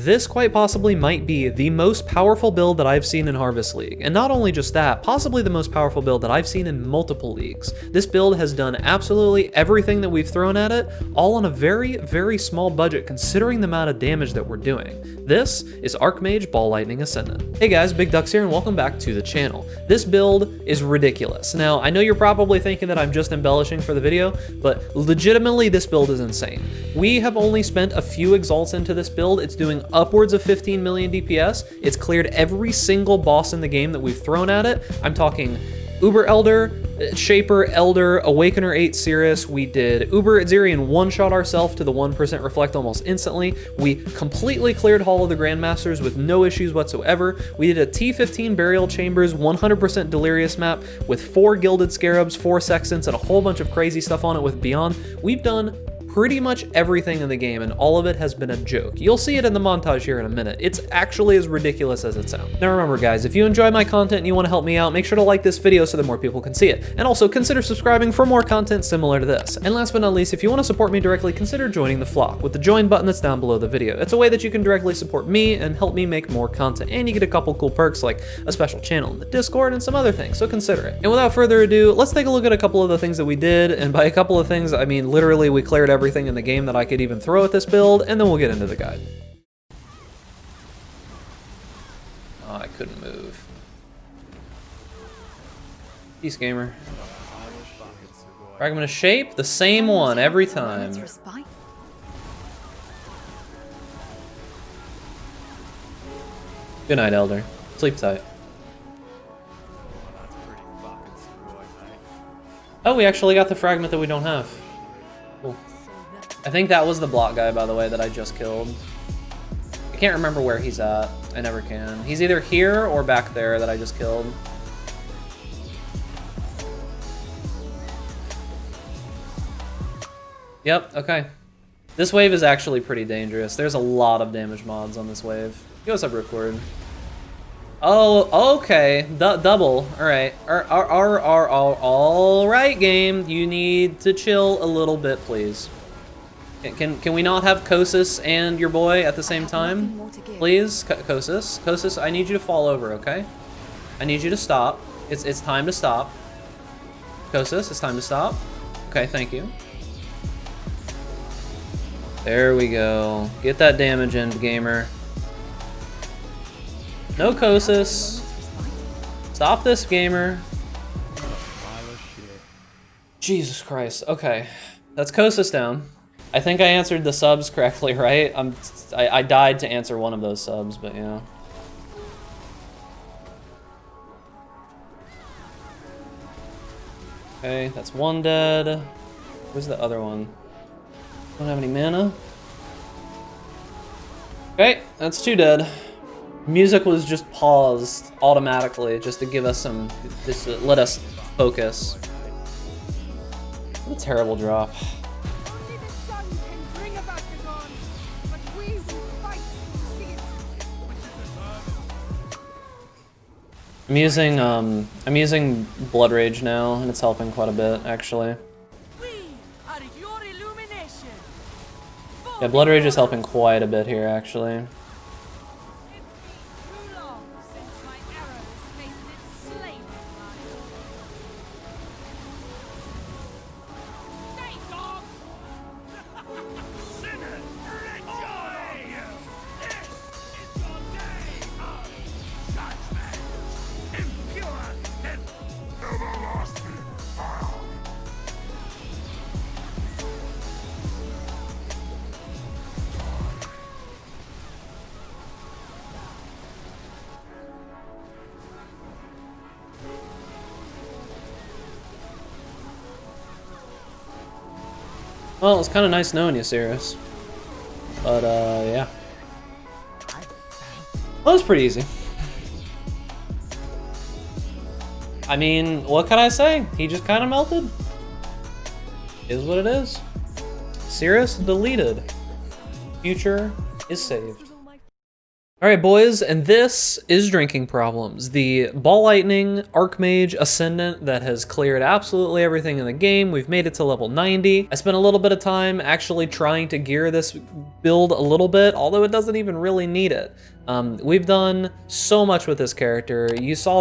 This quite possibly might be the most powerful build that I've seen in Harvest League. And not only just that, possibly the most powerful build that I've seen in multiple leagues. This build has done absolutely everything that we've thrown at it, all on a very, very small budget considering the amount of damage that we're doing. This is Archmage Ball Lightning Ascendant. Hey guys, Big Ducks here and welcome back to the channel. This build is ridiculous. Now, I know you're probably thinking that I'm just embellishing for the video, but legitimately this build is insane. We have only spent a few exalts into this build. It's doing upwards of 15 million DPS. It's cleared every single boss in the game that we've thrown at it. I'm talking Uber Elder, Shaper, Elder, Awakener 8 Cirrus. We did Uber Azirian one-shot ourselves to the 1% Reflect almost instantly. We completely cleared Hall of the Grandmasters with no issues whatsoever. We did a T15 Burial Chambers 100% Delirious map with 4 Gilded Scarabs, 4 Sextants, and a whole bunch of crazy stuff on it with Beyond. We've done pretty much everything in the game, and all of it has been a joke. You'll see it in the montage here in a minute. It's actually as ridiculous as it sounds. Now remember guys, if you enjoy my content and you want to help me out, make sure to like this video so that more people can see it. And also consider subscribing for more content similar to this. And last but not least, if you want to support me directly, consider joining the flock with the join button that's down below the video. It's a way that you can directly support me and help me make more content. And you get a couple cool perks like a special channel in the Discord and some other things, so consider it. And without further ado, let's take a look at a couple of the things that we did. And by a couple of things, I mean literally we cleared everything in the game that I could even throw at this build, and then we'll get into the guide. Oh, I couldn't move. Peace, gamer. Fragment of shape, the same one every time. Good night, Elder. Sleep tight. Oh, we actually got the fragment that we don't have. Cool. I think that was the block guy, by the way, that I just killed. I can't remember where he's at. I never can. He's either here or back there that I just killed. Yep, okay. This wave is actually pretty dangerous. There's a lot of damage mods on this wave. Yo, what's up, Ripcord? Oh, okay. Double. All right. All right, game. You need to chill a little bit, please. Can we not have Kosis and your boy at the same time? Please, Kosis. Kosis, I need you to fall over, okay? I need you to stop. It's time to stop. Kosis, it's time to stop. Okay, thank you. There we go. Get that damage in, gamer. No Kosis. Stop this, gamer. Jesus Christ. Okay. That's Kosis down. I think I answered the subs correctly, right? I died to answer one of those subs, but yeah. Okay, that's one dead. Where's the other one? Don't have any mana. Okay, that's 2 dead. Music was just paused automatically just to give us some, just to let us focus. What a terrible drop. I'm using Blood Rage now, and it's helping quite a bit, actually. Yeah, Blood Rage is helping quite a bit here, actually. Well, it's kind of nice knowing you, Cirrus. But, yeah. Well, that was pretty easy. I mean, what can I say? He just kind of melted. Is what it is. Cirrus deleted. Future is saved. All right, boys, and this is Drinking Problems, the Ball Lightning Archmage Ascendant that has cleared absolutely everything in the game. We've made it to level 90. I spent a little bit of time actually trying to gear this build a little bit, although it doesn't even really need it. We've done so much with this character. You saw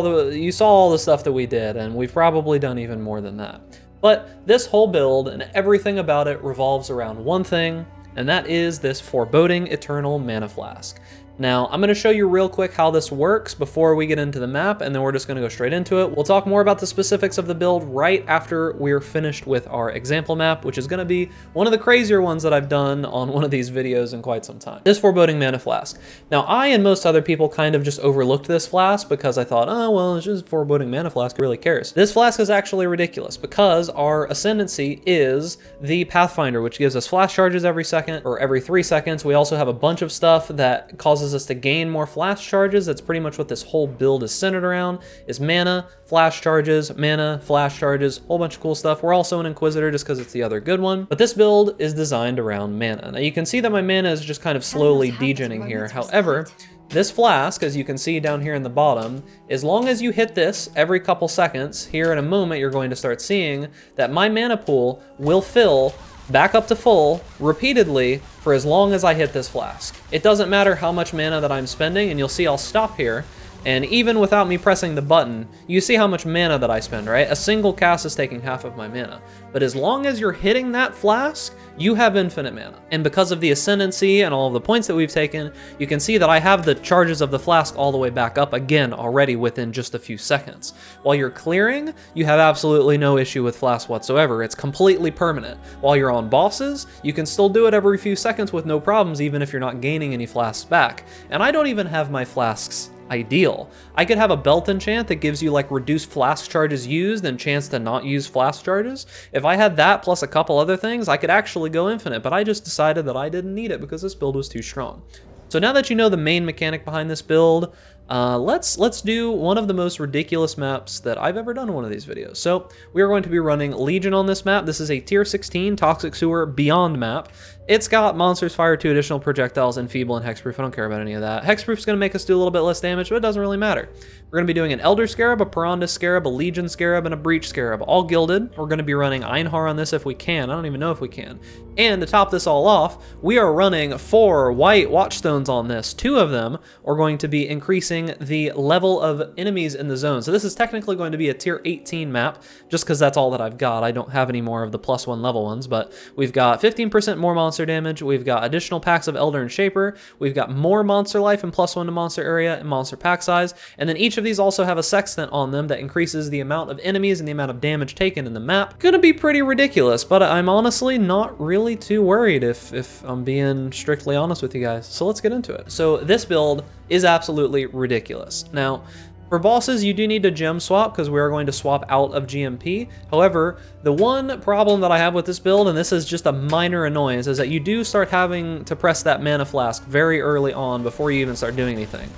all the stuff that we did, and we've probably done even more than that. But this whole build and everything about it revolves around one thing, and that is this Foreboding Eternal Mana Flask. Now, I'm going to show you real quick how this works before we get into the map, and then we're just going to go straight into it. We'll talk more about the specifics of the build right after we're finished with our example map, which is going to be one of the crazier ones that I've done on one of these videos in quite some time. This Foreboding Mana Flask. Now, I and most other people kind of just overlooked this flask because I thought, oh, well, it's just Foreboding Mana Flask, who really cares? This flask is actually ridiculous because our Ascendancy is the Pathfinder, which gives us flash charges every second, or every 3 seconds. We also have a bunch of stuff that causes us to gain more flash charges. That's pretty much what this whole build is centered around, is mana, flash charges, whole bunch of cool stuff. We're also an Inquisitor just because it's the other good one. But this build is designed around mana. Now you can see that my mana is just kind of slowly degening here. However, this flask, as you can see down here in the bottom, as long as you hit this every couple seconds, here in a moment you're going to start seeing that my mana pool will fill back up to full repeatedly for as long as I hit this flask. It doesn't matter how much mana that I'm spending, and you'll see I'll stop here, and even without me pressing the button, you see how much mana that I spend, right? A single cast is taking half of my mana. But as long as you're hitting that flask, you have infinite mana. And because of the Ascendancy and all of the points that we've taken, you can see that I have the charges of the flask all the way back up again already within just a few seconds. While you're clearing, you have absolutely no issue with flask whatsoever. It's completely permanent. While you're on bosses, you can still do it every few seconds with no problems, even if you're not gaining any flasks back. And I don't even have my flasks ideal. I could have a belt enchant that gives you like reduced flask charges used and chance to not use flask charges. If I had that plus a couple other things, I could actually go infinite, but I just decided that I didn't need it because this build was too strong. So now that you know the main mechanic behind this build, let's do one of the most ridiculous maps that I've ever done in one of these videos. So we are going to be running Legion on this map. This is a tier 16 Toxic Sewer Beyond map. It's got Monsters Fire 2 additional projectiles, Enfeeble, and Hexproof. I don't care about any of that. Hexproof is going to make us do a little bit less damage, but it doesn't really matter. We're going to be doing an Elder Scarab, a Pirandus Scarab, a Legion Scarab, and a Breach Scarab, all gilded. We're going to be running Einhar on this if we can. I don't even know if we can. And to top this all off, we are running 4 white Watchstones on this. 2 of them are going to be increasing the level of enemies in the zone. So this is technically going to be a tier 18 map, just because that's all that I've got. I don't have any more of the +1 level ones, but we've got 15% more monster damage. We've got additional packs of Elder and Shaper. We've got more monster life and +1 to monster area and monster pack size. And then each of these also have a sextant on them that increases the amount of enemies and the amount of damage taken in the map. Gonna be pretty ridiculous, but I'm honestly not really too worried if I'm being strictly honest with you guys. So let's get into it. So this build is absolutely ridiculous. Now, for bosses, you do need to gem swap because we are going to swap out of GMP. However, the one problem that I have with this build, and this is just a minor annoyance, is that you do start having to press that mana flask very early on before you even start doing anything.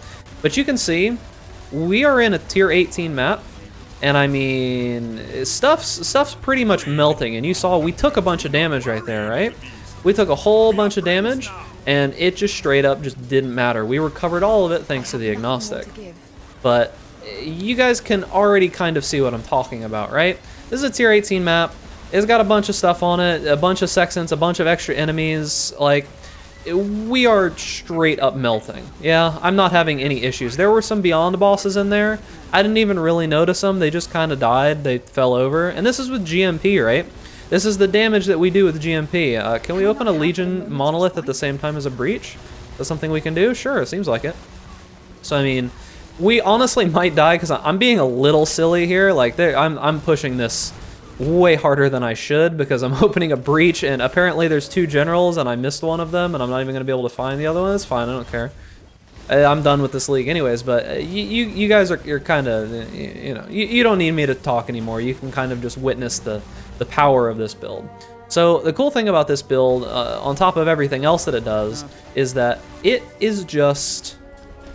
But you can see, we are in a tier 18 map, and I mean, stuff's pretty much melting, and you saw we took a bunch of damage right there, right? We took a whole bunch of damage, and it just straight up just didn't matter. We recovered all of it thanks to the Agnostic. But you guys can already kind of see what I'm talking about, right? This is a tier 18 map. It's got a bunch of stuff on it, a bunch of sextants, a bunch of extra enemies. Like, we are straight up melting. Yeah, I'm not having any issues. There were some Beyond bosses in there. I didn't even really notice them. They just kind of died. They fell over. And this is with GMP, right? This is the damage that we do with GMP. Can we open a Legion Monolith at the same time as a Breach? That's something we can do? Sure, it seems like it. So, I mean, we honestly might die because I'm being a little silly here. Like, I'm pushing this way harder than I should because I'm opening a Breach, and apparently there's 2 generals, and I missed one of them, and I'm not even going to be able to find the other one. It's fine, I don't care. I'm done with this league anyways, but you guys you're kind of, you know, you don't need me to talk anymore. You can kind of just witness the power of this build. So the cool thing about this build, on top of everything else that it does, is that it is just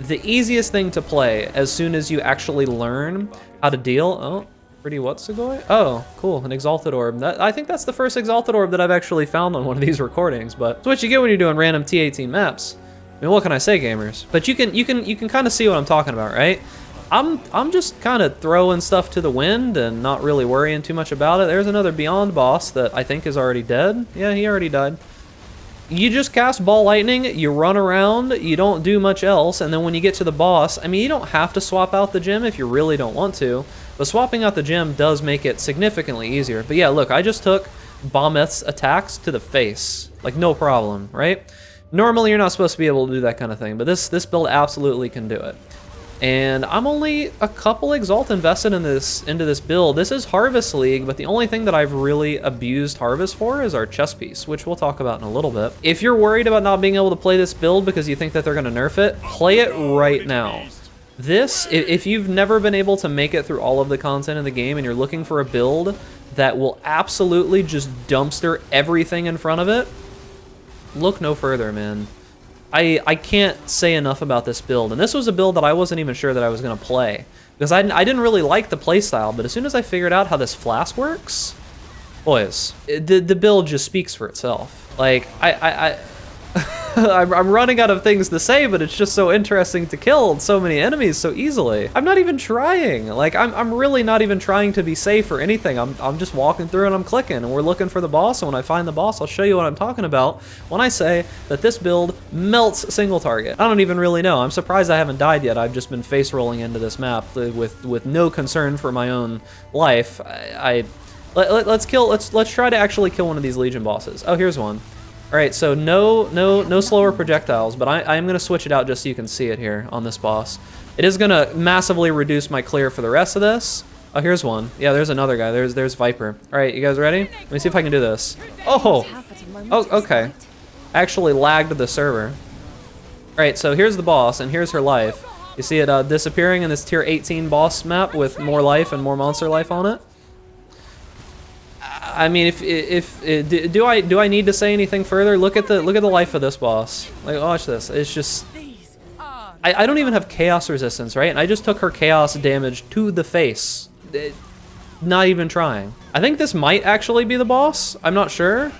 the easiest thing to play as soon as you actually learn how to deal. Oh, pretty Watsugoi? Oh, cool, an Exalted Orb. I think that's the first Exalted Orb that I've actually found on one of these recordings, but it's what you get when you're doing random T18 maps. I mean, what can I say, gamers? But you can kind of see what I'm talking about, right? I'm just kind of throwing stuff to the wind and not really worrying too much about it. There's another Beyond boss that I think is already dead. Yeah, he already died. You just cast Ball Lightning, you run around, you don't do much else, and then when you get to the boss, I mean, you don't have to swap out the gem if you really don't want to, but swapping out the gem does make it significantly easier. But yeah, look, I just took Bombeth's attacks to the face, like no problem, right? Normally you're not supposed to be able to do that kind of thing, but this build absolutely can do it. And I'm only a couple Exalt invested in into this build. This is Harvest League, but the only thing that I've really abused Harvest for is our chess piece, which we'll talk about in a little bit. If you're worried about not being able to play this build because you think that they're gonna nerf it, play it right now. This, if you've never been able to make it through all of the content in the game and you're looking for a build that will absolutely just dumpster everything in front of it, look no further, man. I can't say enough about this build, and this was a build that I wasn't even sure that I was going to play, because I didn't really like the playstyle, but as soon as I figured out how this Flask works, boys, the build just speaks for itself. Like, I'm running out of things to say, but it's just so interesting to kill so many enemies so easily. I'm not even trying. Like, I'm really not even trying to be safe or anything. I'm just walking through and I'm clicking, and we're looking for the boss, and when I find the boss, I'll show you what I'm talking about when I say that this build melts single target. I don't even really know. I'm surprised I haven't died yet. I've just been face rolling into this map with no concern for my own life. Let's try to actually kill one of these Legion bosses. Oh, here's one. All right, so no slower projectiles, but I am gonna switch it out just so you can see it here on this boss. It is gonna massively reduce my clear for the rest of this. Oh, here's one. Yeah, there's another guy. There's Viper. All right, you guys ready? Let me see if I can do this. Oh, okay. Actually lagged the server. All right, so here's the boss, and here's her life. You see it disappearing in this tier 18 boss map with more life and more monster life on it. I mean, do I need to say anything further? Look at the life of this boss. Like, watch this. It's just, I don't even have chaos resistance, right? And I just took her chaos damage to the face. Not even trying. I think this might actually be the boss. I'm not sure.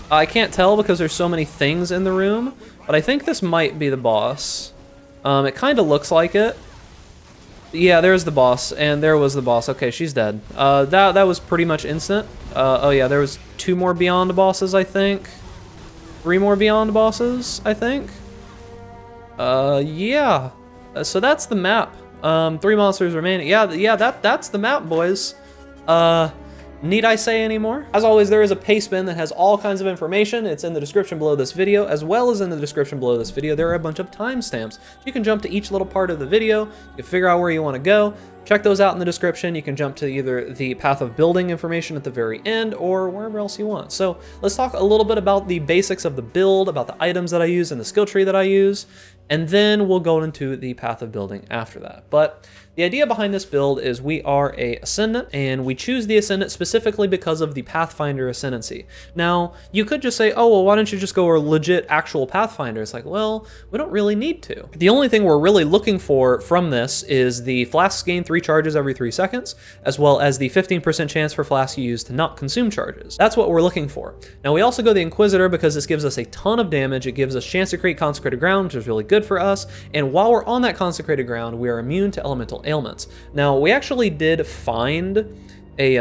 I can't tell because there's so many things in the room, but I think this might be the boss. It kind of looks like it. Yeah, there's the boss, and there was the boss. Okay, she's dead. That was pretty much instant. Oh yeah, there was 2 more Beyond bosses, I think. 3 more Beyond bosses, I think. Yeah. So that's the map. 3 monsters remaining. Yeah, that's the map, boys. Need I say any more? As always, there is a Pastebin that has all kinds of information. It's in the description below this video, as well as in the description below this video, there are a bunch of timestamps. You can jump to each little part of the video, you can figure out where you want to go. Check those out in the description. You can jump to either the path of building information at the very end or wherever else you want. So let's talk a little bit about the basics of the build, about the items that I use and the skill tree that I use, and then we'll go into the path of building after that. But the idea behind this build is we are a Ascendant, and we choose the Ascendant specifically because of the Pathfinder Ascendancy. Now, you could just say, oh, well, why don't you just go a legit actual Pathfinder? It's like, well, we don't really need to. The only thing we're really looking for from this is the Flasks gain 3 charges every 3 seconds, as well as the 15% chance for Flask you use to not consume charges. That's what we're looking for. Now, we also go the Inquisitor because this gives us a ton of damage. It gives us chance to create Consecrated Ground, which is really good for us, and while we're on that Consecrated Ground, we are immune to elemental ailments. Now, we actually did find a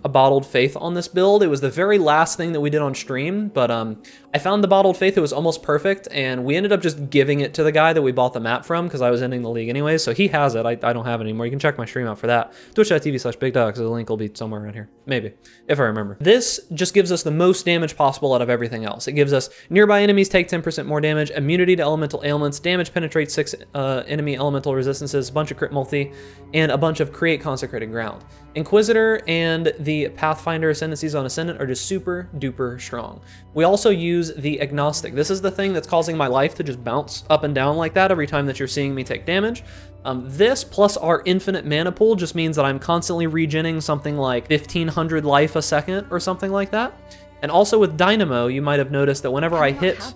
Bottled Faith on this build. It was the very last thing that we did on stream, but I found the Bottled Faith. It was almost perfect, and we ended up just giving it to the guy that we bought the map from because I was ending the league anyway, so he has it. I don't have it anymore. You can check my stream out for that. Twitch.tv/BigDog, the link will be somewhere around here. Maybe, if I remember. This just gives us the most damage possible out of everything else. It gives us nearby enemies take 10% more damage, immunity to elemental ailments, damage penetrates 6 enemy elemental resistances, a bunch of crit multi, and a bunch of create consecrated ground. Inquisitor and the Pathfinder Ascendancies on Ascendant are just super duper strong. We also use the Agnostic. This is the thing that's causing my life to just bounce up and down like that every time that you're seeing me take damage. This plus our infinite mana pool just means that I'm constantly regenning something like 1500 life a second or something like that. And also with Dynamo, you might have noticed that whenever I hit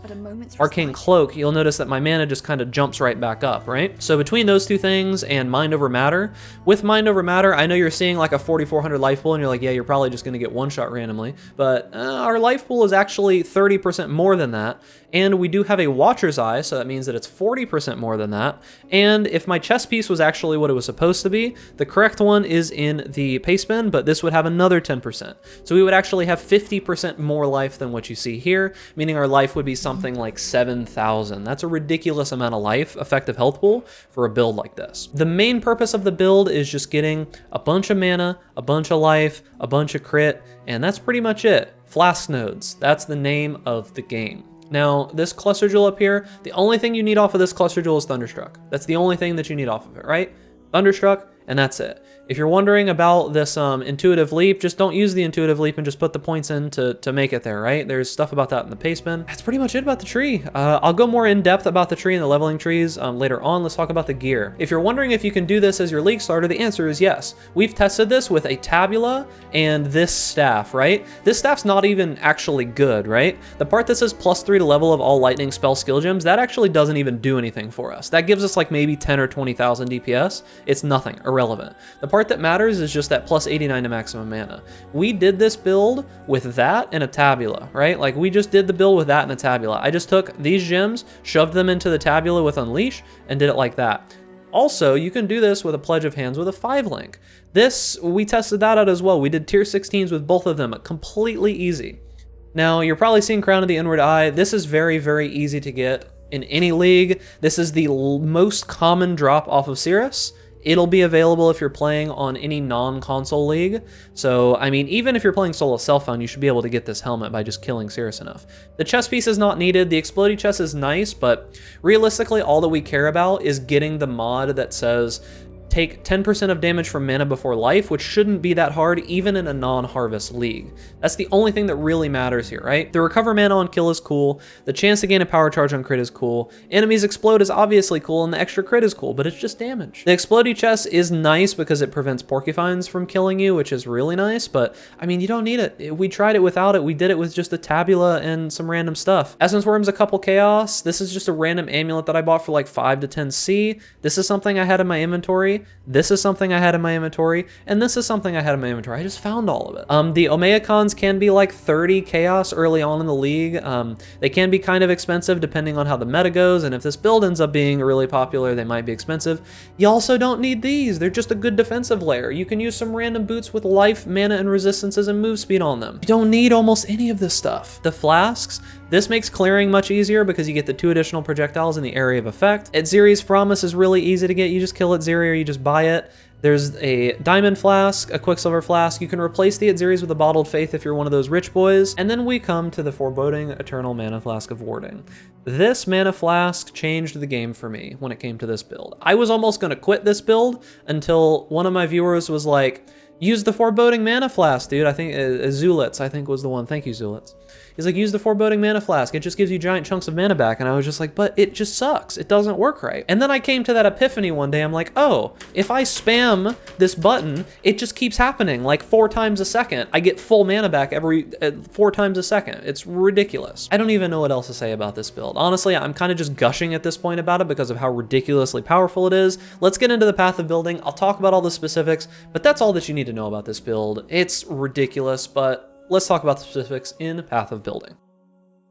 Arcane Cloak, you'll notice that my mana just kind of jumps right back up, right? So between those 2 things and Mind Over Matter, with Mind Over Matter, I know you're seeing like a 4400 life pool and you're like, yeah, you're probably just gonna get one shot randomly, but our life pool is actually 30% more than that. And we do have a Watcher's Eye, so that means that it's 40% more than that. And if my chest piece was actually what it was supposed to be, the correct one is in the Pastebin, but this would have another 10%. So we would actually have 50% more life than what you see here, meaning our life would be something like 7,000. That's a ridiculous amount of life, effective health pool, for a build like this. The main purpose of the build is just getting a bunch of mana, a bunch of life, a bunch of crit, and that's pretty much it. Flask nodes, that's the name of the game. Now, this cluster jewel up here, the only thing you need off of this cluster jewel is Thunderstruck. That's the only thing that you need off of it, right? Thunderstruck, and that's it. If you're wondering about this intuitive leap, just don't use the intuitive leap and just put the points in to make it there, right? There's stuff about that in the Pastebin. That's pretty much it about the tree. I'll go more in depth about the tree and the leveling trees later on. Let's talk about the gear. If you're wondering if you can do this as your league starter, the answer is yes. We've tested this with a tabula and this staff, right? This staff's not even actually good, right? The part that says +3 to level of all lightning spell skill gems, that actually doesn't even do anything for us. That gives us like maybe 10 or 20,000 DPS. It's nothing, irrelevant. The part that matters is just that +89 to maximum mana. We did this build with that and a tabula, right? Like we just did the build with that and a tabula. I just took these gems, shoved them into the tabula with Unleash, and did it like that. Also, you can do this with a Pledge of Hands with a 5-link. This, we tested that out as well. We did tier 16s with both of them, completely easy. Now, you're probably seeing Crown of the Inward Eye. This is very, very easy to get in any league. This is the most common drop off of Cirrus. It'll be available if you're playing on any non-console league. So, I mean, even if you're playing solo self-found, you should be able to get this helmet by just killing Cirrus enough. The chest piece is not needed. The explodey chest is nice, but realistically, all that we care about is getting the mod that says take 10% of damage from mana before life, which shouldn't be that hard even in a non-harvest league. That's the only thing that really matters here, right? The recover mana on kill is cool, the chance to gain a power charge on crit is cool, enemies explode is obviously cool, and the extra crit is cool, but it's just damage. The explodey chest is nice because it prevents porcupines from killing you, which is really nice, but I mean, you don't need it. We tried it without it. We did it with just a tabula and some random stuff. Essence Worm's a couple chaos. This is just a random amulet that I bought for like 5 to 10 C. This is something I had in my inventory. This is something I had in my inventory, and this is something I had in my inventory. I just found all of it. The Omeacons can be like 30 chaos early on in the league. They can be kind of expensive depending on how the meta goes, and if this build ends up being really popular, they might be expensive. You also don't need these. They're just a good defensive layer. You can use some random boots with life, mana, and resistances and move speed on them. You don't need almost any of this stuff. The flasks, this makes clearing much easier because you get the 2 additional projectiles in the area of effect. At Ziri's Promise is really easy to get. You just kill at Ziri or you just buy it. There's a diamond flask, a quicksilver flask. You can replace the Atziris with a bottled faith if you're one of those rich boys. And then we come to the foreboding eternal mana flask of warding. This mana flask changed the game for me when it came to this build. I was almost going to quit this build until one of my viewers was like, use the foreboding mana flask, dude. I think Zulitz, I think was the one. Thank you, Zulitz. He's like, use the foreboding mana flask. It just gives you giant chunks of mana back. And I was just like, but it just sucks. It doesn't work right. And then I came to that epiphany one day. I'm like, oh, if I spam this button, it just keeps happening like 4 times a second. I get full mana back every 4 times a second. It's ridiculous. I don't even know what else to say about this build. Honestly, I'm kind of just gushing at this point about it because of how ridiculously powerful it is. Let's get into the path of building. I'll talk about all the specifics, but that's all that you need to know about this build. It's ridiculous, but let's talk about the specifics in Path of Building.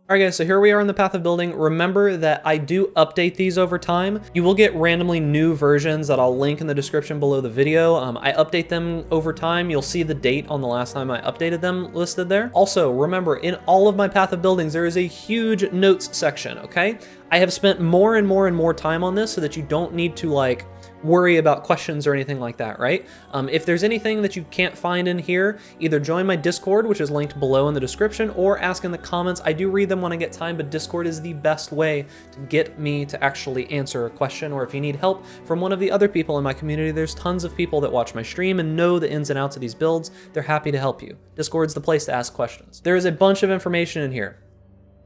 Alright guys, so here we are in the Path of Building. Remember that I do update these over time. You will get randomly new versions that I'll link in the description below the video. I update them over time. You'll see the date on the last time I updated them listed there. Also, remember, in all of my Path of Buildings, there is a huge notes section, okay? I have spent more and more time on this so that you don't need to like worry about questions or anything like that, right? If there's anything that you can't find in here, either join my Discord, which is linked below in the description, or ask in the comments. I do read them when I get time, but Discord is the best way to get me to actually answer a question, or if you need help from one of the other people in my community, there's tons of people that watch my stream and know the ins and outs of these builds. They're happy to help you. Discord's the place to ask questions. There is a bunch of information in here.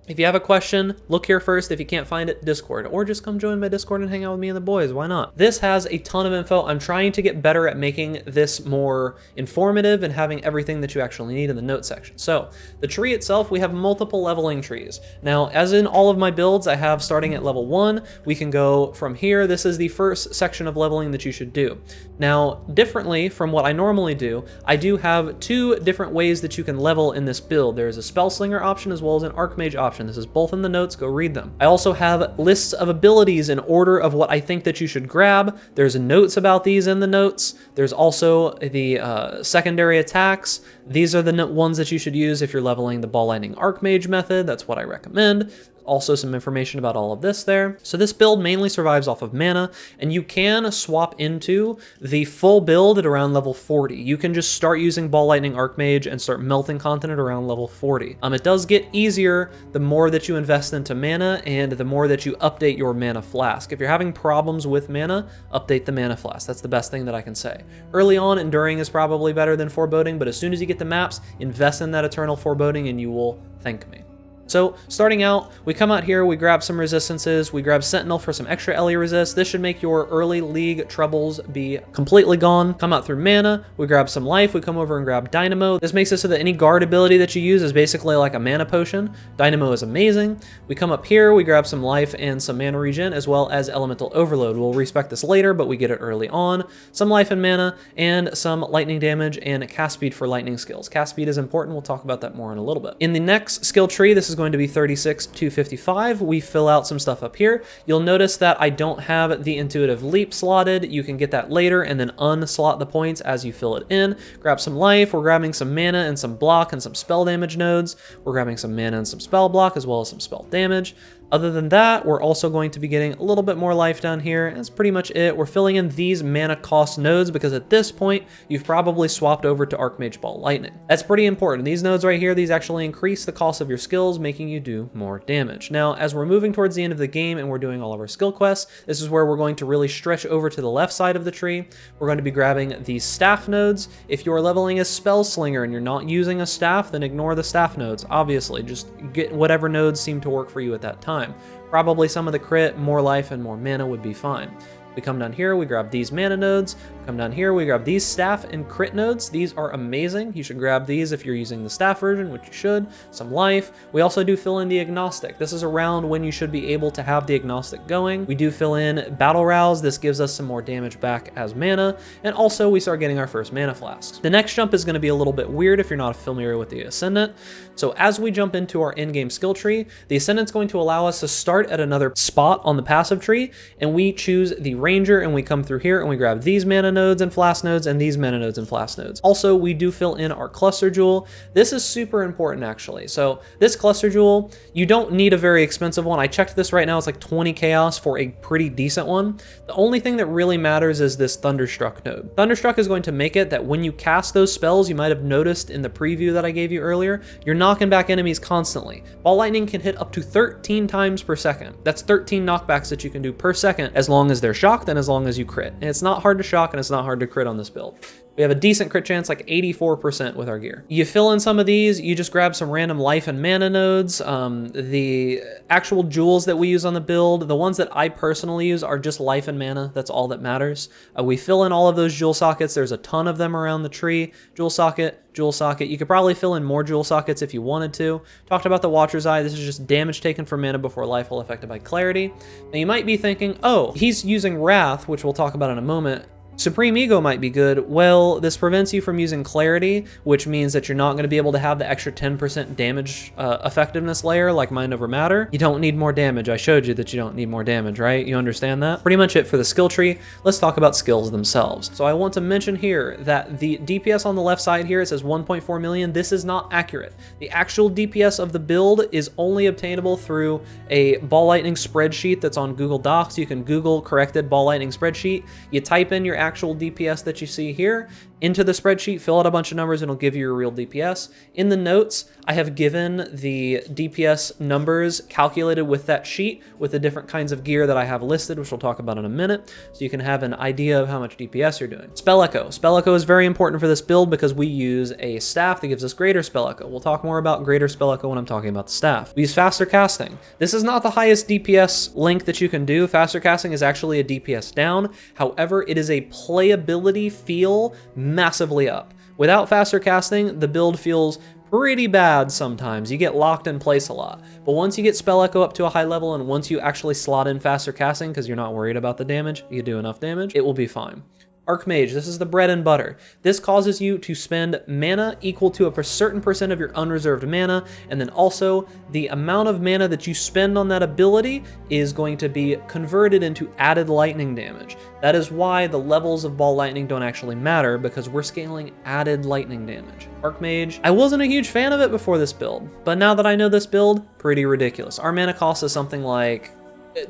If you have a question, look here first. If you can't find it, Discord, or just come join my Discord and hang out with me and the boys. Why not? This has a ton of info. I'm trying to get better at making this more informative and having everything that you actually need in the note section. So the tree itself, we have multiple leveling trees. Now, as in all of my builds, I have starting at level 1. We can go from here. This is the first section of leveling that you should do. Now, differently from what I normally do, I do have 2 different ways that you can level in this build. There's a spell slinger option as well as an archmage option. option. This is both in the notes, go read them. I also have lists of abilities in order of what I think that you should grab. There's notes about these in the notes. There's also the secondary attacks. These are the ones that you should use if you're leveling the Ball Lightning Archmage method. That's what I recommend. Also some information about all of this there. So this build mainly survives off of mana, and you can swap into the full build at around level 40. You can just start using Ball Lightning Archmage and start melting content at around level 40. It does get easier the more that you invest into mana and the more that you update your mana flask. If you're having problems with mana, update the mana flask. That's the best thing that I can say. Early on, Enduring is probably better than Foreboding, but as soon as you get the maps, invest in that Eternal Foreboding and you will thank me. So starting out, we come out here, we grab some resistances, we grab Sentinel for some extra LE resist. This should make your early league troubles be completely gone. Come out through mana, we grab some life, we come over and grab Dynamo. This makes it so that any guard ability that you use is basically like a mana potion. Dynamo is amazing. We come up here, we grab some life and some mana regen, as well as Elemental Overload. We'll respec this later, but we get it early on. Some life and mana, and some lightning damage and cast speed for lightning skills. Cast speed is important, we'll talk about that more in a little bit. In the next skill tree, this is going to be 36 to 55. We fill out some stuff up here. You'll notice that I don't have the Intuitive Leap slotted. You can get that later and then unslot the points as you fill it in. Grab some life. We're grabbing some mana and some block and some spell damage nodes. We're grabbing some mana and some spell block as well as some spell damage. Other than that, we're also going to be getting a little bit more life down here, and that's pretty much it. We're filling in these mana cost nodes because at this point, you've probably swapped over to Archmage Ball Lightning. That's pretty important. These nodes right here, these actually increase the cost of your skills, making you do more damage. Now, as we're moving towards the end of the game and we're doing all of our skill quests, this is where we're going to really stretch over to the left side of the tree. We're going to be grabbing these staff nodes. If you're leveling as Spell Slinger and you're not using a staff, then ignore the staff nodes, obviously. Just get whatever nodes seem to work for you at that time. Probably some of the crit, more life, and more mana would be fine. We come down here, we grab these mana nodes. Come down here, we grab these staff and crit nodes. These are amazing. You should grab these if you're using the staff version, which you should. Some life. We also do fill in the agnostic. This is around when you should be able to have the agnostic going. We do fill in battle rouse. This gives us some more damage back as mana. And also we start getting our first mana flasks. The next jump is going to be a little bit weird if you're not familiar with the Ascendant. So as we jump into our in-game skill tree, the Ascendant's going to allow us to start at another spot on the passive tree, and we choose the Ranger, and we come through here and we grab these mana nodes and flask nodes and these mana nodes and flask nodes. Also, we do fill in our cluster jewel. This is super important actually. So this cluster jewel, you don't need a very expensive one. I checked this right now, it's like 20 chaos for a pretty decent one. The only thing that really matters is this Thunderstruck node. Thunderstruck is going to make it that when you cast those spells, you might have noticed in the preview that I gave you earlier, you're knocking back enemies constantly. Ball Lightning can hit up to 13 times per second. That's 13 knockbacks that you can do per second as long as they're shocked and as long as you crit. And it's not hard to shock and it's not hard to crit on this build. We have a decent crit chance, like 84% with our gear. You fill in some of these, you just grab some random life and mana nodes. The actual jewels that we use on the build, the ones that I personally use are just life and mana. That's all that matters. We fill in all of those jewel sockets. There's a ton of them around the tree. Jewel socket, jewel socket. You could probably fill in more jewel sockets if you wanted to. Talked about the Watcher's Eye. This is just damage taken from mana before life while affected by clarity. Now you might be thinking, oh, he's using Wrath, which we'll talk about in a moment. Supreme Ego might be good. Well, this prevents you from using Clarity, which means that you're not going to be able to have the extra 10% damage effectiveness layer like Mind Over Matter. You don't need more damage. I showed you that you don't need more damage, right? You understand that? Pretty much it for the skill tree. Let's talk about skills themselves. So I want to mention here that the DPS on the left side here, it says 1.4 million. This is not accurate. The actual DPS of the build is only obtainable through a Ball Lightning spreadsheet that's on Google Docs. You can Google corrected Ball Lightning spreadsheet. You type in your actual DPS that you see here into the spreadsheet, fill out a bunch of numbers, and it'll give you your real DPS. In the notes, I have given the DPS numbers calculated with that sheet with the different kinds of gear that I have listed, which we'll talk about in a minute, so you can have an idea of how much DPS you're doing. Spell Echo. Spell Echo is very important for this build because we use a staff that gives us greater Spell Echo. We'll talk more about greater Spell Echo when I'm talking about the staff. We use Faster Casting. This is not the highest DPS link that you can do. Faster Casting is actually a DPS down. However, it is a playability feel massively up. Without Faster Casting, the build feels pretty bad sometimes. You get locked in place a lot. But once you get Spell Echo up to a high level and once you actually slot in Faster Casting because you're not worried about the damage, you do enough damage, it will be fine. Archmage, this is the bread and butter. This causes you to spend mana equal to a certain percent of your unreserved mana, and then also the amount of mana that you spend on that ability is going to be converted into added lightning damage. That is why the levels of ball lightning don't actually matter, because we're scaling added lightning damage. Archmage, I wasn't a huge fan of it before this build, but now that I know this build, pretty ridiculous. Our mana cost is something like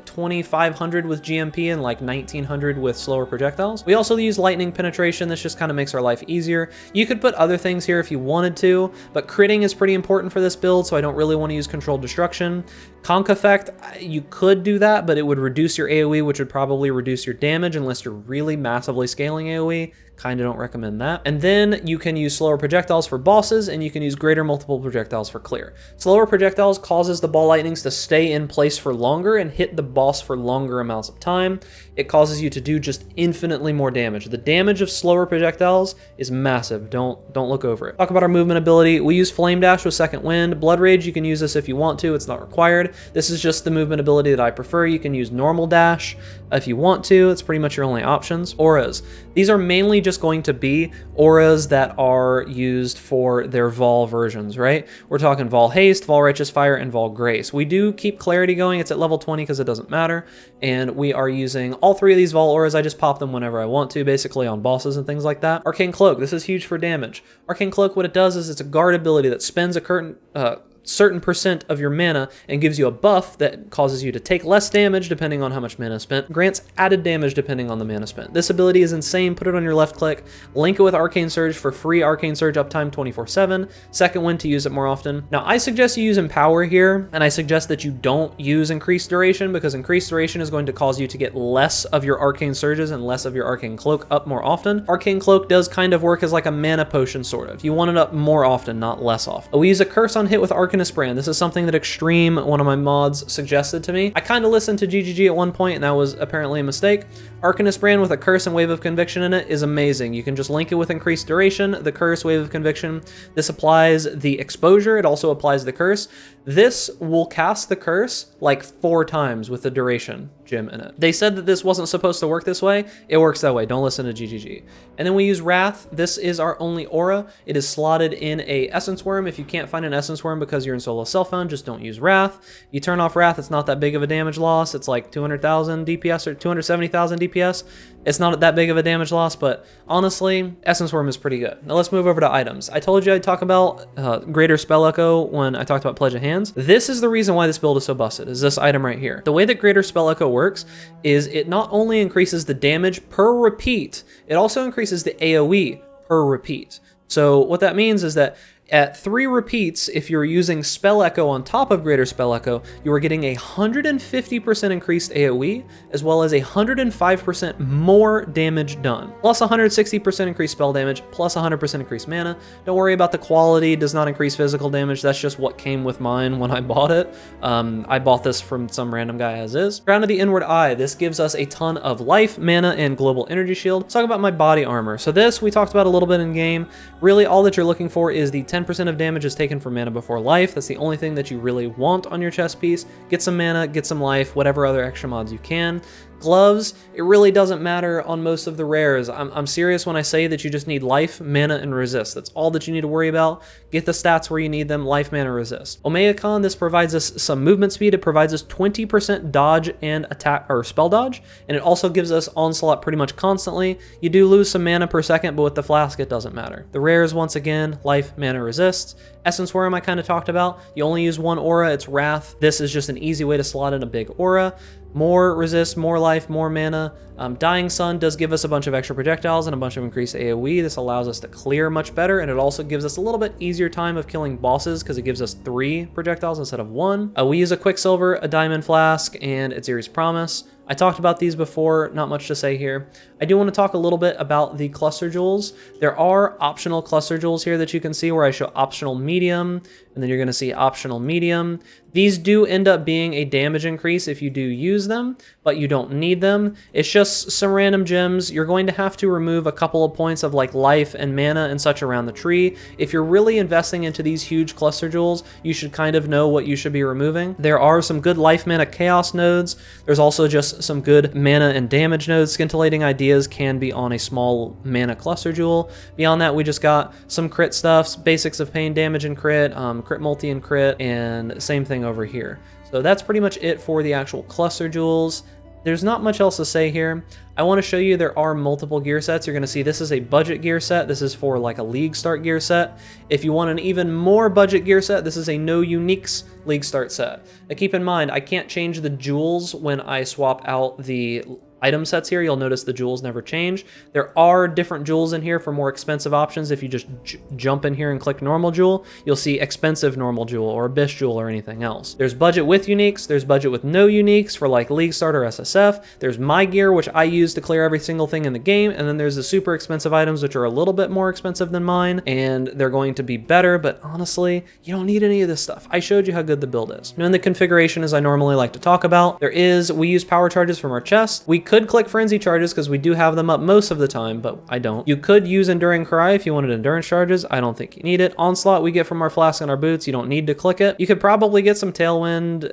2,500 with GMP and like 1,900 with slower projectiles. We also use lightning penetration. This just kind of makes our life easier. You could put other things here if you wanted to, but critting is pretty important for this build, so I don't really want to use controlled destruction. Conk effect, you could do that, but it would reduce your AoE, which would probably reduce your damage unless you're really massively scaling AoE. Kind of don't recommend that. And then you can use slower projectiles for bosses, and you can use greater multiple projectiles for clear. Slower projectiles causes the ball lightnings to stay in place for longer and hit the boss for longer amounts of time. It causes you to do just infinitely more damage. The damage of slower projectiles is massive. Don't look over it. Talk about our movement ability. We use Flame Dash with Second Wind. Blood Rage, you can use this if you want to. It's not required. This is just the movement ability that I prefer. You can use Normal Dash if you want to. It's pretty much your only options. Auras. These are mainly just going to be auras that are used for their Vol versions, right? We're talking Vol Haste, Vol Righteous Fire, and Vol Grace. We do keep Clarity going. It's at level 20 because it doesn't matter. And we are using all three of these Vol auras. I just pop them whenever I want to, basically on bosses and things like that. Arcane Cloak. This is huge for damage. Arcane Cloak, what it does is it's a guard ability that spends a certain percent of your mana and gives you a buff that causes you to take less damage depending on how much mana spent, grants added damage depending on the mana spent. This ability is insane. Put it on your left click, link it with Arcane Surge for free Arcane Surge uptime 24/7, Second Wind to use it more often. Now I suggest you use Empower here, and I suggest that you don't use Increased Duration, because Increased Duration is going to cause you to get less of your Arcane Surges and less of your Arcane Cloak up more often. Arcane Cloak does kind of work as like a mana potion sort of. You want it up more often, not less often. We use a Curse on hit with Arcanist Brand. This is something that Extreme, one of my mods, suggested to me. I kind of listened to GGG at one point, and that was apparently a mistake. Arcanist Brand with a Curse and Wave of Conviction in it is amazing. You can just link it with Increased Duration, the Curse, Wave of Conviction. This applies the exposure. It also applies the Curse. This will cast the Curse like 4 times with the Duration gem in it. They said that this wasn't supposed to work this way. It works that way. Don't listen to GGG. And then we use Wrath. This is our only aura. It is slotted in a Essence Worm. If you can't find an Essence Worm because you're in solo self-found, just don't use Wrath. You turn off Wrath, it's not that big of a damage loss. It's like 200,000 DPS or 270,000 DPS. It's not that big of a damage loss, but honestly, Essence Worm is pretty good. Now let's move over to items. I told you I'd talk about Greater Spell Echo when I talked about Pledge of Hands. This is the reason why this build is so busted, is this item right here. The way that Greater Spell Echo works is it not only increases the damage per repeat, it also increases the AoE per repeat. So what that means is that at 3 repeats, if you're using Spell Echo on top of Greater Spell Echo, you are getting a 150% increased AoE, as well as 105% more damage done, plus 160% increased spell damage, plus 100% increased mana. Don't worry about the quality, does not increase physical damage. That's just what came with mine when I bought it. I bought this from some random guy as is. Crown of the Inward Eye. This gives us a ton of life, mana, and global energy shield. Let's talk about my body armor. So this we talked about a little bit in game. Really, all that you're looking for is the 10% of damage is taken from mana before life. That's the only thing that you really want on your chest piece. Get some mana, get some life, whatever other extra mods you can. Gloves, it really doesn't matter on most of the rares. I'm serious when I say that you just need life, mana, and resist. That's all that you need to worry about. Get the stats where you need them, life, mana, resist. Omega Con, this provides us some movement speed. It provides us 20% dodge and attack, or spell dodge, and it also gives us onslaught pretty much constantly. You do lose some mana per second, but with the flask, it doesn't matter. The rares, once again, life, mana, resist. Essence Worm I kind of talked about. You only use one aura, it's Wrath. This is just an easy way to slot in a big aura. More resist, more life, more mana. Dying Sun does give us a bunch of extra projectiles and a bunch of increased AoE. This allows us to clear much better, and it also gives us a little bit easier time of killing bosses because it gives us 3 projectiles instead of 1. We use a Quicksilver, a Diamond Flask, and a Zeri's Promise. I talked about these before, not much to say here. I do want to talk a little bit about the cluster jewels. There are optional cluster jewels here that you can see where I show optional medium, and then you're going to see optional medium. These do end up being a damage increase if you do use them, but you don't need them. It's just some random gems. You're going to have to remove a couple of points of like life and mana and such around the tree. If you're really investing into these huge cluster jewels, you should kind of know what you should be removing. There are some good life mana chaos nodes. There's also just some good mana and damage nodes. Scintillating Ideas can be on a small mana cluster jewel. Beyond that, we just got some crit stuffs, basics of pain, damage and crit, crit multi and crit, and same thing over here. So that's pretty much it for the actual cluster jewels. There's not much else to say here. I want to show you there are multiple gear sets. You're going to see this is a budget gear set. This is for like a league start gear set. If you want an even more budget gear set, this is a no uniques league start set. Now keep in mind, I can't change the jewels when I swap out the item sets here. You'll notice the jewels never change. There are different jewels in here for more expensive options. If you just jump in here and click normal jewel, you'll see expensive normal jewel or abyss jewel or anything else. There's budget with uniques. There's budget with no uniques for like league start or SSF. There's my gear, which I use to clear every single thing in the game. And then there's the super expensive items, which are a little bit more expensive than mine, and they're going to be better, but honestly, you don't need any of this stuff. I showed you how good the build is. Now in the configuration, as I normally like to talk about, we use power charges from our chest. We could click frenzy charges because we do have them up most of the time, but I don't. You could use enduring cry if you wanted endurance charges. I don't think you need it. Onslaught we get from our flask and our boots. You don't need to click it. You could probably get some tailwind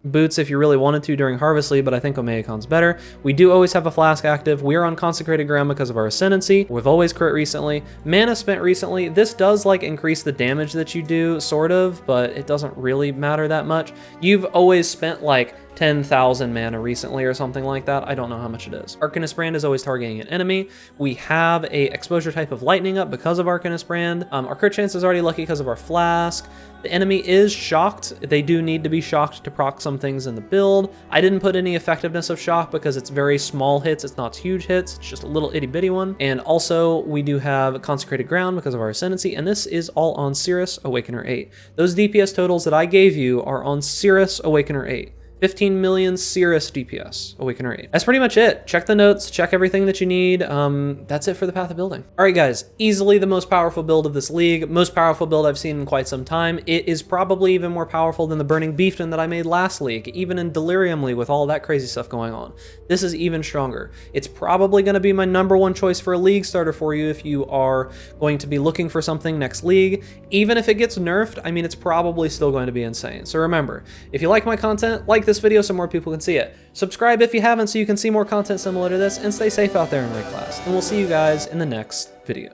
boots if you really wanted to during Harvest League, but I think Omegacon's better. We do always have a flask active. We are on consecrated ground because of our ascendancy. We've always crit recently. Mana spent recently. This does like increase the damage that you do, sort of, but it doesn't really matter that much. You've always spent like 10,000 mana recently or something like that. I don't know how much it is. Arcanist Brand is always targeting an enemy. We have a exposure type of lightning up because of Arcanist Brand. Our crit chance is already lucky because of our flask. The enemy is shocked. They do need to be shocked to proc some things in the build. I didn't put any effectiveness of shock because it's very small hits. It's not huge hits. It's just a little itty bitty one. And also we do have consecrated ground because of our ascendancy. And this is all on Cirrus Awakener 8. Those DPS totals that I gave you are on Cirrus Awakener 8. 15 million Cirrus DPS, Awakener 8. That's pretty much it. Check the notes, check everything that you need. That's it for the Path of Building. All right, guys, easily the most powerful build of this league, most powerful build I've seen in quite some time. It is probably even more powerful than the Burning Beefton that I made last league, even in Delirium League with all that crazy stuff going on. This is even stronger. It's probably gonna be my #1 choice for a league starter for you if you are going to be looking for something next league. Even if it gets nerfed, I mean, it's probably still going to be insane. So remember, if you like my content, like this video so more people can see it. Subscribe if you haven't so you can see more content similar to this, and stay safe out there in raid class. And we'll see you guys in the next video.